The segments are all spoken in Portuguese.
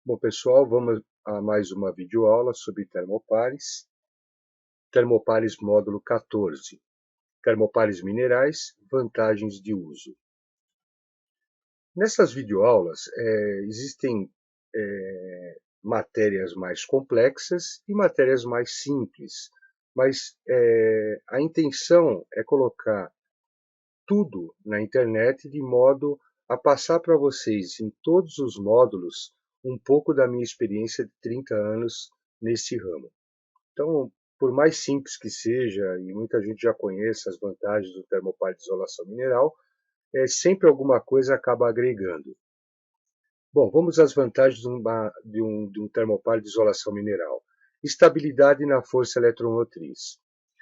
Bom, pessoal, vamos a mais uma videoaula sobre termopares. Termopares módulo 14. Termopares minerais, vantagens de uso. Nessas videoaulas existem matérias mais complexas e matérias mais simples, mas a intenção é colocar tudo na internet de modo a passar para vocês em todos os módulos um pouco da minha experiência de 30 anos nesse ramo. Então, por mais simples que seja, e muita gente já conhece as vantagens do termopar de isolação mineral, sempre alguma coisa acaba agregando. Bom, vamos às vantagens de um termopar de isolação mineral. Estabilidade na força eletromotriz.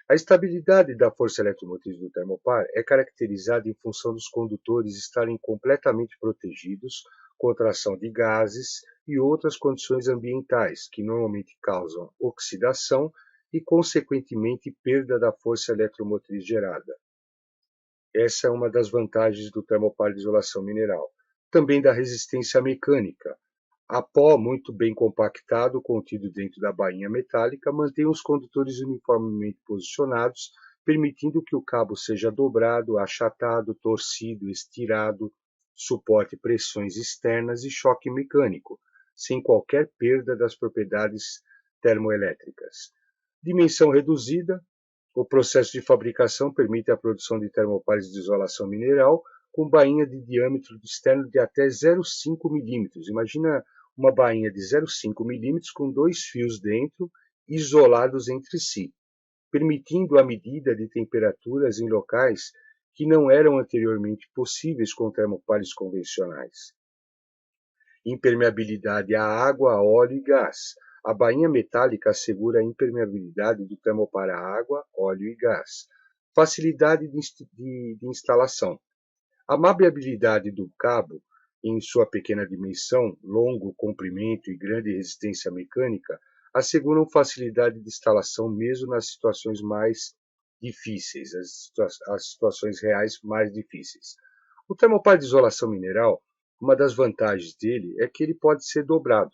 A estabilidade da força eletromotriz do termopar é caracterizada em função dos condutores estarem completamente protegidos contra a ação de gases e outras condições ambientais, que normalmente causam oxidação e, consequentemente, perda da força eletromotriz gerada. Essa é uma das vantagens do termopar de isolação mineral. Também da resistência mecânica. A pó muito bem compactado, contido dentro da bainha metálica, mantém os condutores uniformemente posicionados, permitindo que o cabo seja dobrado, achatado, torcido, estirado, suporte pressões externas e choque mecânico, sem qualquer perda das propriedades termoelétricas. Dimensão reduzida. O processo de fabricação permite a produção de termopares de isolação mineral com bainha de diâmetro externo de até 0,5 milímetros. Imagina uma bainha de 0,5 milímetros com dois fios dentro, isolados entre si, permitindo a medida de temperaturas em locais que não eram anteriormente possíveis com termopares convencionais. Impermeabilidade a água, óleo e gás. A bainha metálica assegura a impermeabilidade do termopar a água, óleo e gás. Facilidade de instalação. A maleabilidade do cabo, em sua pequena dimensão, longo comprimento e grande resistência mecânica, asseguram facilidade de instalação mesmo nas situações mais difíceis, as situações reais mais difíceis. O termopar de isolação mineral, uma das vantagens dele é que ele pode ser dobrado.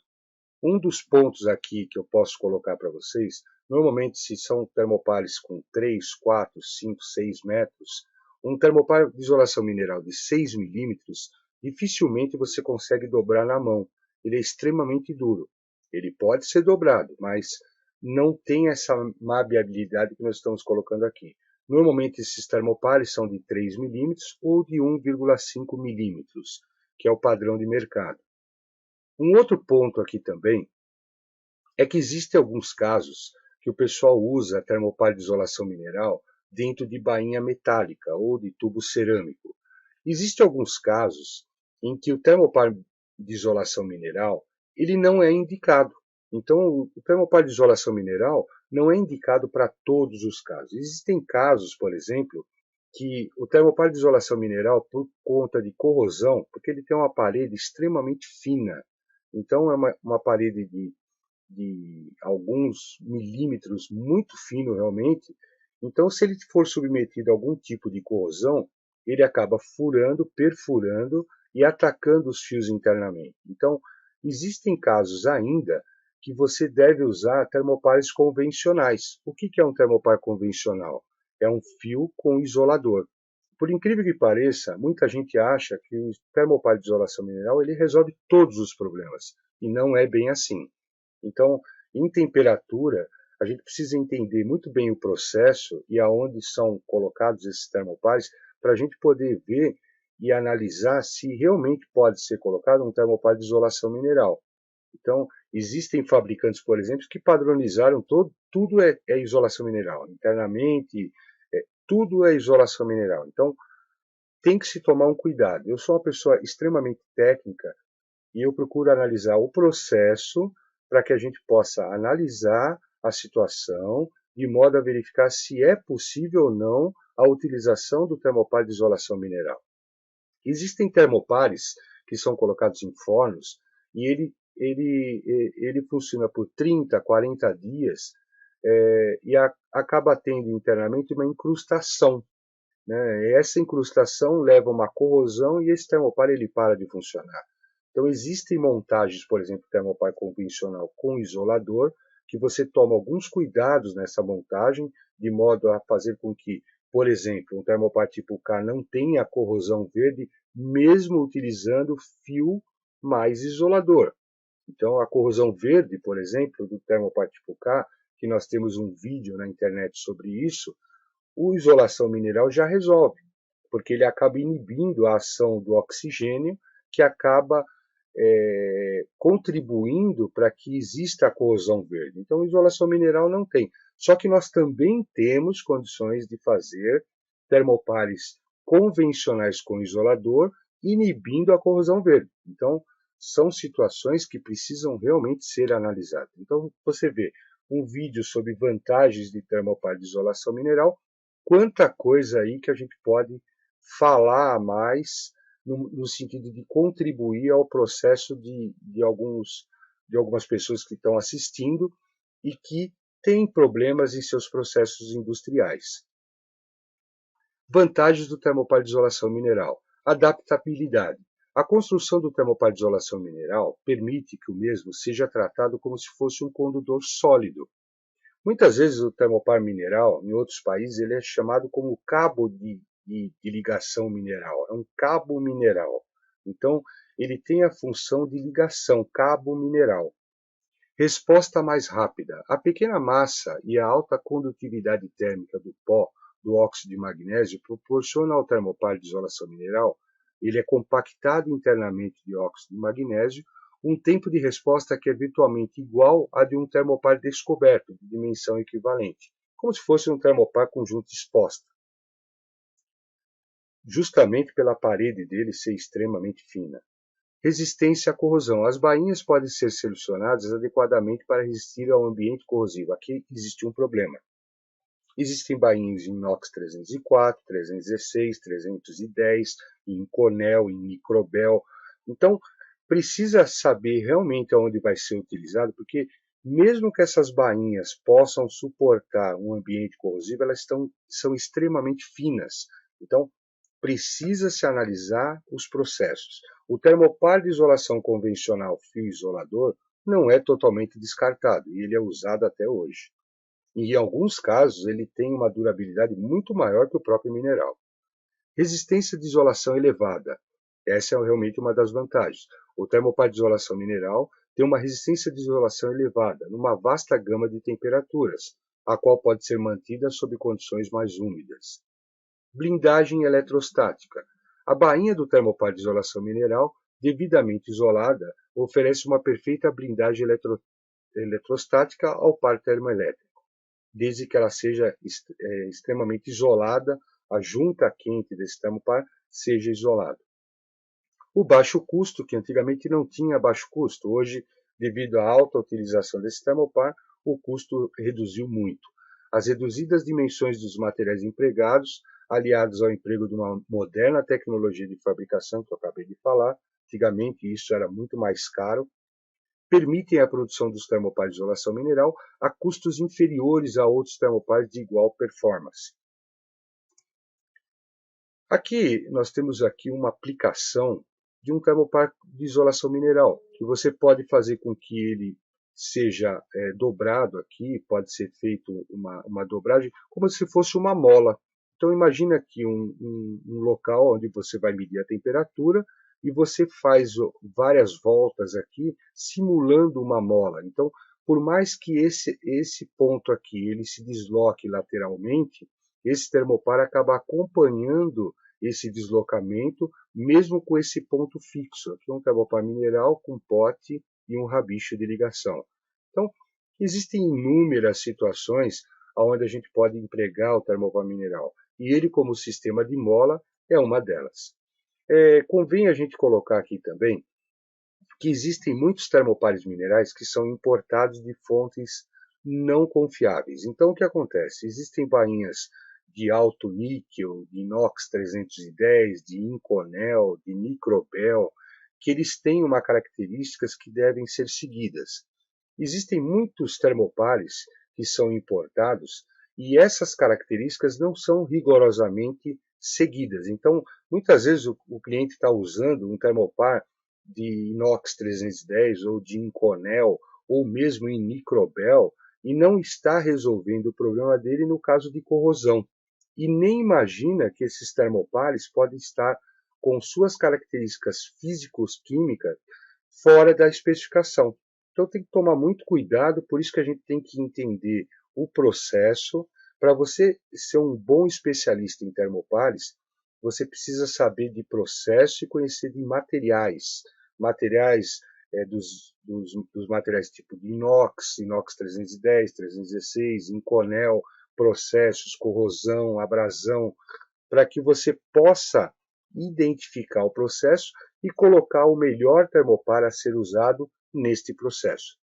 Um dos pontos aqui que eu posso colocar para vocês, normalmente se são termopares com 3, 4, 5, 6 metros, um termopar de isolação mineral de 6 milímetros, dificilmente você consegue dobrar na mão. Ele é extremamente duro. Ele pode ser dobrado, mas não tem essa maleabilidade que nós estamos colocando aqui. Normalmente esses termopares são de 3 milímetros ou de 1,5 milímetros, que é o padrão de mercado. Um outro ponto aqui também é que existem alguns casos que o pessoal usa termopar de isolação mineral dentro de bainha metálica ou de tubo cerâmico. Existem alguns casos em que o termopar de isolação mineral ele não é indicado. Então, o termopar de isolação mineral não é indicado para todos os casos. Existem casos, por exemplo, que o termopar de isolação mineral, por conta de corrosão, porque ele tem uma parede extremamente fina, então é uma parede de alguns milímetros, muito fino realmente. Então, se ele for submetido a algum tipo de corrosão, ele acaba furando, perfurando e atacando os fios internamente. Então, existem casos ainda que você deve usar termopares convencionais. O que é um termopar convencional? É um fio com isolador. Por incrível que pareça, muita gente acha que o termopar de isolação mineral ele resolve todos os problemas, e não é bem assim. Então, em temperatura, a gente precisa entender muito bem o processo e aonde são colocados esses termopares para a gente poder ver e analisar se realmente pode ser colocado um termopar de isolação mineral. Então, existem fabricantes, por exemplo, que padronizaram tudo é isolação mineral. Internamente, tudo é isolação mineral. Então, tem que se tomar um cuidado. Eu sou uma pessoa extremamente técnica e eu procuro analisar o processo para que a gente possa analisar a situação de modo a verificar se é possível ou não a utilização do termopar de isolação mineral. Existem termopares que são colocados em fornos e ele funciona por 30, 40 dias acaba tendo internamente uma incrustação, né? Essa incrustação leva a uma corrosão e esse termopar ele para de funcionar. Então, existem montagens, por exemplo, termopar convencional com isolador, que você toma alguns cuidados nessa montagem, de modo a fazer com que, por exemplo, um termopar tipo K não tenha corrosão verde, mesmo utilizando fio mais isolador. Então, a corrosão verde, por exemplo, do termopar tipo K, que nós temos um vídeo na internet sobre isso, o isolação mineral já resolve, porque ele acaba inibindo a ação do oxigênio, que acaba contribuindo para que exista a corrosão verde. Então, isolação mineral não tem. Só que nós também temos condições de fazer termopares convencionais com isolador, inibindo a corrosão verde. Então, são situações que precisam realmente ser analisadas. Então, você vê um vídeo sobre vantagens de termopar de isolação mineral, quanta coisa aí que a gente pode falar a mais no sentido de contribuir ao processo de algumas pessoas que estão assistindo e que têm problemas em seus processos industriais. Vantagens do termopar de isolação mineral. Adaptabilidade. A construção do termopar de isolação mineral permite que o mesmo seja tratado como se fosse um condutor sólido. Muitas vezes o termopar mineral, em outros países, ele é chamado como cabo de ligação mineral. É um cabo mineral. Então, ele tem a função de ligação, cabo mineral. Resposta mais rápida. A pequena massa e a alta condutividade térmica do pó do óxido de magnésio proporciona ao termopar de isolação mineral, ele é compactado internamente de óxido de magnésio, um tempo de resposta que é virtualmente igual a de um termopar descoberto, de dimensão equivalente, como se fosse um termopar com junta exposta, justamente pela parede dele ser extremamente fina. Resistência à corrosão. As bainhas podem ser selecionadas adequadamente para resistir ao ambiente corrosivo. Aqui existe um problema. Existem bainhas em inox 304, 316, 310, em Cornell, em Microbel. Então, precisa saber realmente aonde vai ser utilizado, porque mesmo que essas bainhas possam suportar um ambiente corrosivo, elas são extremamente finas. Então, precisa se analisar os processos. O termopar de isolação convencional fio isolador não é totalmente descartado e ele é usado até hoje. E em alguns casos ele tem uma durabilidade muito maior que o próprio mineral. Resistência de isolação elevada. Essa é realmente uma das vantagens. O termopar de isolação mineral tem uma resistência de isolação elevada, numa vasta gama de temperaturas, a qual pode ser mantida sob condições mais úmidas. Blindagem eletrostática. A bainha do termopar de isolação mineral, devidamente isolada, oferece uma perfeita blindagem eletrostática ao par termoelétrico, desde que ela seja extremamente isolada, a junta quente desse termopar seja isolada. O baixo custo, que antigamente não tinha baixo custo, hoje, devido à alta utilização desse termopar, o custo reduziu muito. As reduzidas dimensões dos materiais empregados, aliados ao emprego de uma moderna tecnologia de fabricação, que eu acabei de falar, antigamente isso era muito mais caro, permitem a produção dos termopares de isolação mineral a custos inferiores a outros termopares de igual performance. Aqui nós temos aqui uma aplicação de um termopar de isolação mineral, que você pode fazer com que ele seja dobrado aqui, pode ser feito uma dobragem, como se fosse uma mola. Então imagina aqui um local onde você vai medir a temperatura e você faz várias voltas aqui, simulando uma mola. Então, por mais que esse ponto aqui ele se desloque lateralmente, esse termopar acaba acompanhando esse deslocamento, mesmo com esse ponto fixo. Aqui é um termopar mineral com pote e um rabicho de ligação. Então, existem inúmeras situações onde a gente pode empregar o termopar mineral. E ele, como sistema de mola, é uma delas. Convém a gente colocar aqui também que existem muitos termopares minerais que são importados de fontes não confiáveis. Então, o que acontece? Existem bainhas de alto níquel, de inox 310, de Inconel, de Microbel, que eles têm uma características que devem ser seguidas. Existem muitos termopares que são importados e essas características não são rigorosamente seguidas. Então, muitas vezes o cliente está usando um termopar de inox 310 ou de Inconel ou mesmo em Microbel e não está resolvendo o problema dele no caso de corrosão. E nem imagina que esses termopares podem estar com suas características físico-químicas fora da especificação. Então tem que tomar muito cuidado, por isso que a gente tem que entender o processo. Para você ser um bom especialista em termopares, você precisa saber de processo e conhecer de materiais. Materiais dos materiais tipo de inox 310, 316, Inconel, processos, corrosão, abrasão, para que você possa identificar o processo e colocar o melhor termopar a ser usado neste processo.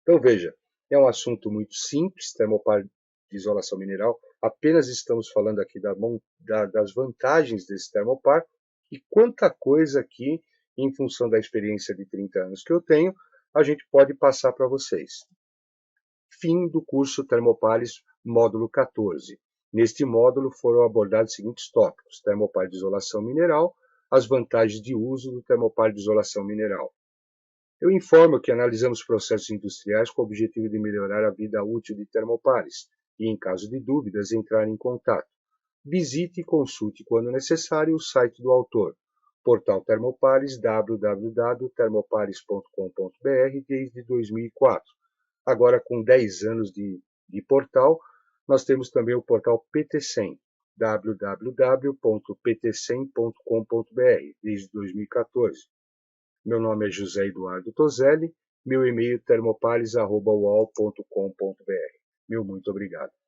Então veja, é um assunto muito simples, termopar de isolação mineral, apenas estamos falando aqui das vantagens desse termopar e quanta coisa aqui, em função da experiência de 30 anos que eu tenho, a gente pode passar para vocês. Fim do curso Termopares, módulo 14. Neste módulo foram abordados os seguintes tópicos: termopar de isolação mineral, as vantagens de uso do termopar de isolação mineral. Eu informo que analisamos processos industriais com o objetivo de melhorar a vida útil de termopares e, em caso de dúvidas, entrar em contato. Visite e consulte, quando necessário, o site do autor, portal Termopares, www.termopares.com.br, desde 2004. Agora, com 10 anos de portal, nós temos também o portal PT100, www.pt100.com.br, desde 2014. Meu nome é José Eduardo Toselli, meu e-mail termopares@uol.com.br. Meu muito obrigado.